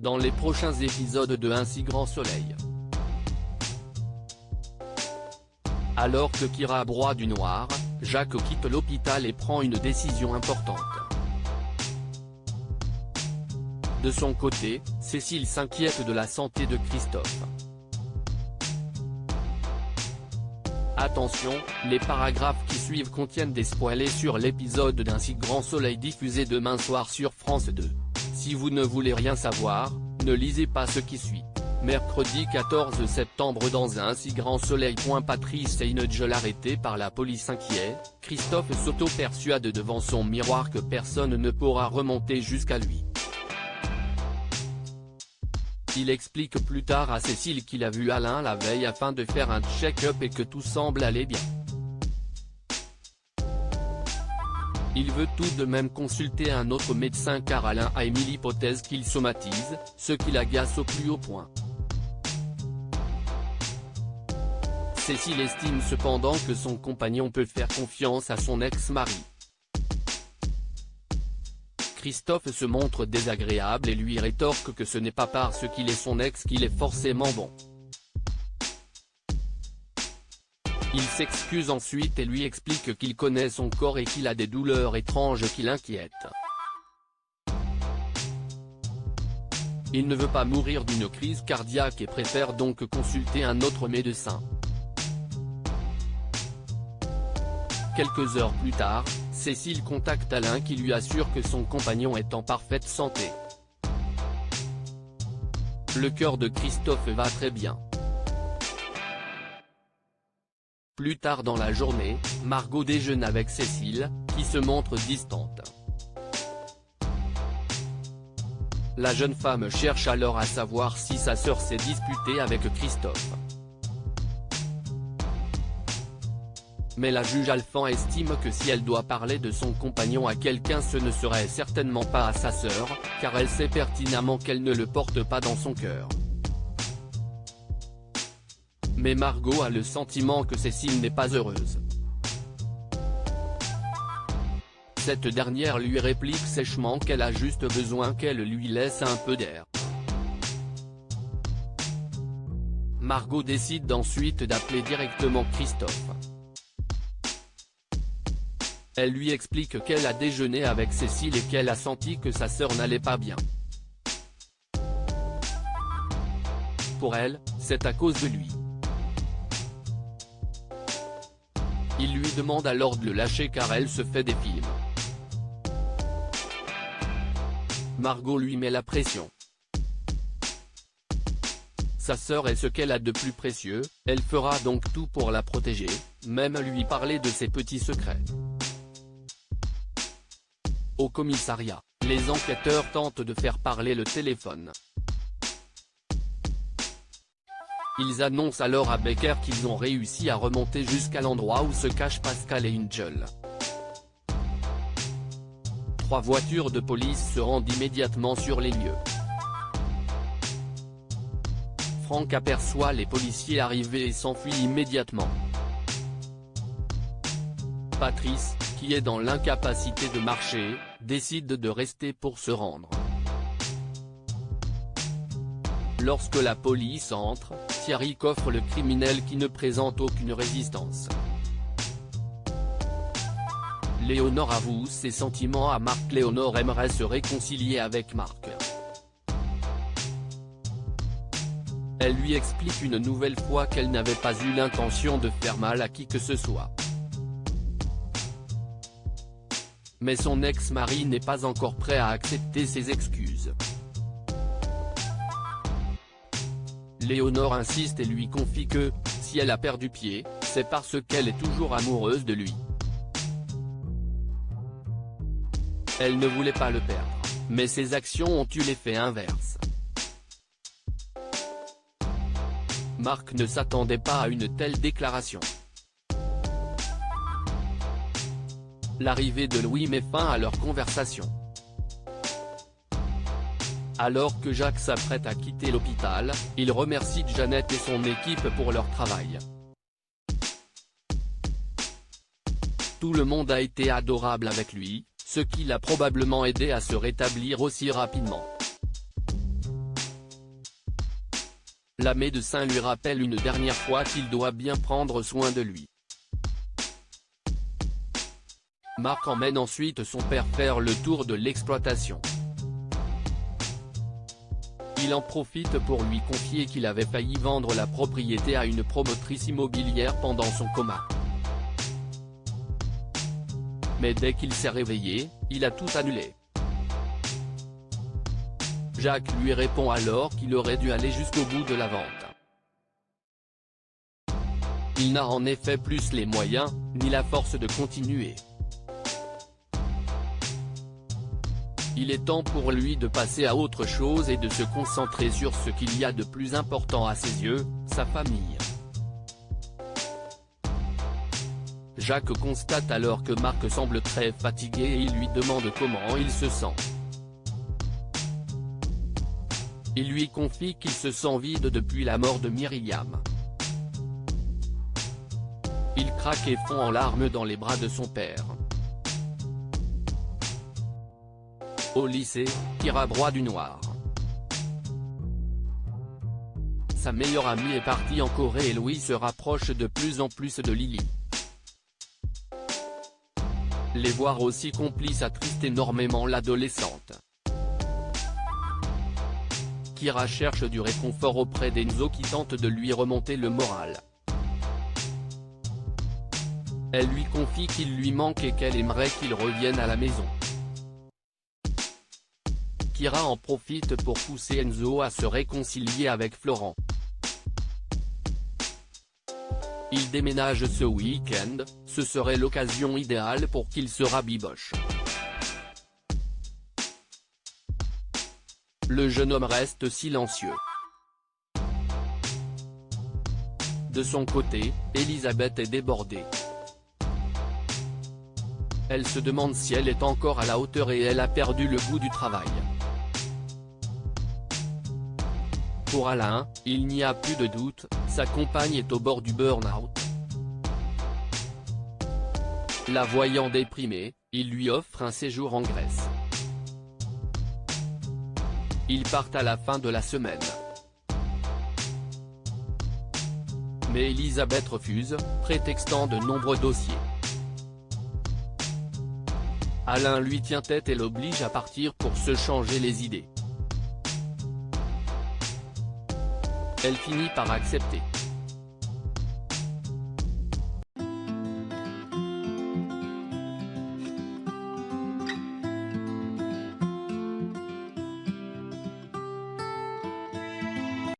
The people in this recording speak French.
dans les prochains épisodes de Un si grand soleil. Alors que Kira broie du noir, Jacques quitte l'hôpital et prend une décision importante. De son côté, Cécile s'inquiète de la santé de Christophe. Attention, les paragraphes qui suivent contiennent des spoilers sur l'épisode d'Un si grand soleil diffusé demain soir sur France 2. Si vous ne voulez rien savoir, ne lisez pas ce qui suit. Mercredi 14 septembre dans Un si grand soleil. Patrice Heinegel arrêté par la police inquiet, Christophe s'auto-persuade devant son miroir que personne ne pourra remonter jusqu'à lui. Il explique plus tard à Cécile qu'il a vu Alain la veille afin de faire un check-up et que tout semble aller bien. Il veut tout de même consulter un autre médecin car Alain a émis l'hypothèse qu'il somatise, ce qui l'agace au plus haut point. Cécile estime cependant que son compagnon peut faire confiance à son ex-mari. Christophe se montre désagréable et lui rétorque que ce n'est pas parce qu'il est son ex qu'il est forcément bon. Il s'excuse ensuite et lui explique qu'il connaît son corps et qu'il a des douleurs étranges qui l'inquiètent. Il ne veut pas mourir d'une crise cardiaque et préfère donc consulter un autre médecin. Quelques heures plus tard, Cécile contacte Alain qui lui assure que son compagnon est en parfaite santé. Le cœur de Christophe va très bien. Plus tard dans la journée, Margot déjeune avec Cécile, qui se montre distante. La jeune femme cherche alors à savoir si sa sœur s'est disputée avec Christophe. Mais la juge Alphand estime que si elle doit parler de son compagnon à quelqu'un ce ne serait certainement pas à sa sœur, car elle sait pertinemment qu'elle ne le porte pas dans son cœur. Mais Margot a le sentiment que Cécile n'est pas heureuse. Cette dernière lui réplique sèchement qu'elle a juste besoin qu'elle lui laisse un peu d'air. Margot décide ensuite d'appeler directement Christophe. Elle lui explique qu'elle a déjeuné avec Cécile et qu'elle a senti que sa sœur n'allait pas bien. Pour elle, c'est à cause de lui. Il lui demande alors de le lâcher car elle se fait des films. Margot lui met la pression. Sa sœur est ce qu'elle a de plus précieux, elle fera donc tout pour la protéger, même lui parler de ses petits secrets. Au commissariat, les enquêteurs tentent de faire parler le téléphone. Ils annoncent alors à Becker qu'ils ont réussi à remonter jusqu'à l'endroit où se cachent Pascal et Heinegel. 3 voitures de police se rendent immédiatement sur les lieux. Franck aperçoit les policiers arriver et s'enfuit immédiatement. Patrice, qui est dans l'incapacité de marcher, décide de rester pour se rendre. Lorsque la police entre, Thierry coffre le criminel qui ne présente aucune résistance. Léonore avoue ses sentiments à Marc. Léonore aimerait se réconcilier avec Marc. Elle lui explique une nouvelle fois qu'elle n'avait pas eu l'intention de faire mal à qui que ce soit. Mais son ex-mari n'est pas encore prêt à accepter ses excuses. Léonore insiste et lui confie que, si elle a perdu pied, c'est parce qu'elle est toujours amoureuse de lui. Elle ne voulait pas le perdre, mais ses actions ont eu l'effet inverse. Marc ne s'attendait pas à une telle déclaration. L'arrivée de Louis met fin à leur conversation. Alors que Jacques s'apprête à quitter l'hôpital, il remercie Jeannette et son équipe pour leur travail. Tout le monde a été adorable avec lui, ce qui l'a probablement aidé à se rétablir aussi rapidement. La médecin lui rappelle une dernière fois qu'il doit bien prendre soin de lui. Marc emmène ensuite son père faire le tour de l'exploitation. Il en profite pour lui confier qu'il avait failli vendre la propriété à une promotrice immobilière pendant son coma. Mais dès qu'il s'est réveillé, il a tout annulé. Jacques lui répond alors qu'il aurait dû aller jusqu'au bout de la vente. Il n'a en effet plus les moyens, ni la force de continuer. Il est temps pour lui de passer à autre chose et de se concentrer sur ce qu'il y a de plus important à ses yeux, sa famille. Jacques constate alors que Marc semble très fatigué et il lui demande comment il se sent. Il lui confie qu'il se sent vide depuis la mort de Myriam. Il craque et fond en larmes dans les bras de son père. Au lycée, Kira broie du noir. Sa meilleure amie est partie en Corée et Louis se rapproche de plus en plus de Lily. Les voir aussi complices attriste énormément l'adolescente. Kira cherche du réconfort auprès d'Enzo qui tente de lui remonter le moral. Elle lui confie qu'il lui manque et qu'elle aimerait qu'il revienne à la maison. Kira en profite pour pousser Enzo à se réconcilier avec Florent. Il déménage ce week-end, ce serait l'occasion idéale pour qu'il se rabiboche. Le jeune homme reste silencieux. De son côté, Elisabeth est débordée. Elle se demande si elle est encore à la hauteur et elle a perdu le goût du travail. Pour Alain, il n'y a plus de doute, sa compagne est au bord du burn-out. La voyant déprimée, il lui offre un séjour en Grèce. Ils partent à la fin de la semaine. Mais Elisabeth refuse, prétextant de nombreux dossiers. Alain lui tient tête et l'oblige à partir pour se changer les idées. Elle finit par accepter.